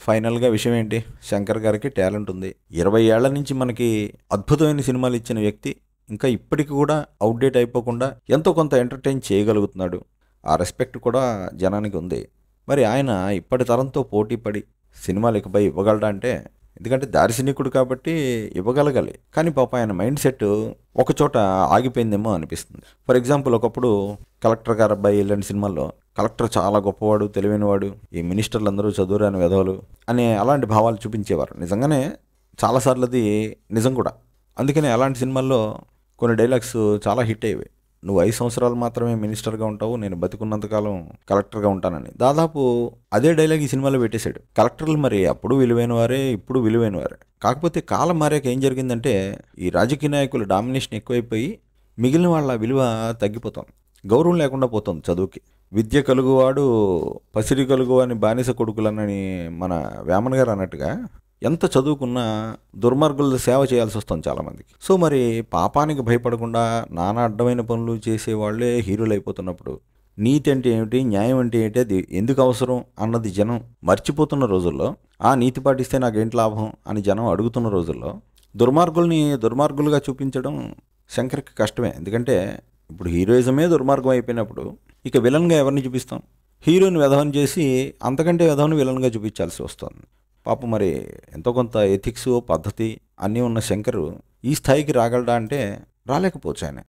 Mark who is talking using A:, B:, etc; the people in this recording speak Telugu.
A: ఫైనల్‌గా విషయం ఏంటి? శంకర్ గారికి టాలెంట్ ఉంది. 20 ఏళ్ల నుంచి మనకి అద్భుతమైన సినిమాలు ఇచ్చిన వ్యక్తి ఇంకా ఇప్పటికి కూడా ఔట్‌డేట్ అయిపోకుండా ఎంతో కొంత ఎంటర్‌టైన్ చేయగలుగుతున్నాడు. ఆ రెస్పెక్ట్ కూడా జనానికి ఉంది. మరి ఆయన ఇప్పటి తరంతో పోటీ పడి సినిమాలు ఇకపై ఇవ్వగలడా అంటే, ఎందుకంటే దార్శనికుడు కాబట్టి ఇవ్వగలగాలి. కానీ పాపం ఆయన మైండ్ సెట్ ఒకచోట ఆగిపోయిందేమో అనిపిస్తుంది. ఫర్ ఎగ్జాంపుల్ ఒకప్పుడు 'కలెక్టర్ గారి అబ్బాయి' ఇలాంటి సినిమాల్లో కలెక్టర్ చాలా గొప్పవాడు, తెలివైనవాడు, ఈ మినిస్టర్లందరూ చదువురాని వెధవలు అనే అలాంటి భావాలు చూపించేవారు. నిజంగానే చాలాసార్లు అది నిజం కూడా. అందుకనే అలాంటి సినిమాల్లో కొన్ని డైలాగ్స్ చాలా హిట్ అయ్యేవి. నువ్వు 5 సంవత్సరాలు మాత్రమే మినిస్టర్‌గా ఉంటావు, నేను బతికున్నంతకాలం కలెక్టర్‌గా ఉంటానని. దాదాపు అదే డైలాగ్ ఈ సినిమాలో పెట్టేశాడు. కలెక్టర్లు మరి అప్పుడు విలువైన వారే, ఇప్పుడు విలువైన వారే. కాకపోతే కాలం మారాక ఏం జరిగిందంటే, ఈ రాజకీయ నాయకుల డామినేషన్ ఎక్కువైపోయి మిగిలిన వాళ్ళ విలువ తగ్గిపోతుంది. గౌరవం లేకుండా పోతుంది చదువుకి. విద్య కలుగువాడు పసిడి కలుగు అని బానిస కొడుకులనని మన వేమన గారు అన్నట్టుగా ఎంత చదువుకున్నా దుర్మార్గుల సేవ చేయాల్సి వస్తుంది చాలామందికి. సో మరి పాపానికి భయపడకుండా నానా అడ్డమైన పనులు చేసేవాళ్లే హీరోలు అయిపోతున్నప్పుడు నీతి అంటే ఏమిటి, న్యాయం అంటే ఏంటి, అది ఎందుకు అవసరం అన్నది జనం మర్చిపోతున్న రోజుల్లో, ఆ నీతి పాటిస్తే నాకేంటి లాభం అని జనం అడుగుతున్న రోజుల్లో దుర్మార్గుల్ని దుర్మార్గులుగా చూపించడం శంకర్కి కష్టమే. ఎందుకంటే ఇప్పుడు హీరోయిజమే దుర్మార్గం అయిపోయినప్పుడు ఇక విలన్గా ఎవరిని చూపిస్తాం? హీరోని వెధవని చేసి అంతకంటే వెధవని విలన్గా చూపించాల్సి వస్తుంది. పాపం మరి ఎంతో కొంత ఎథిక్స్, పద్ధతి అన్నీ ఉన్న శంకరు ఈ స్థాయికి రాగలడా అంటే రాలేకపోవచ్చు ఆయన.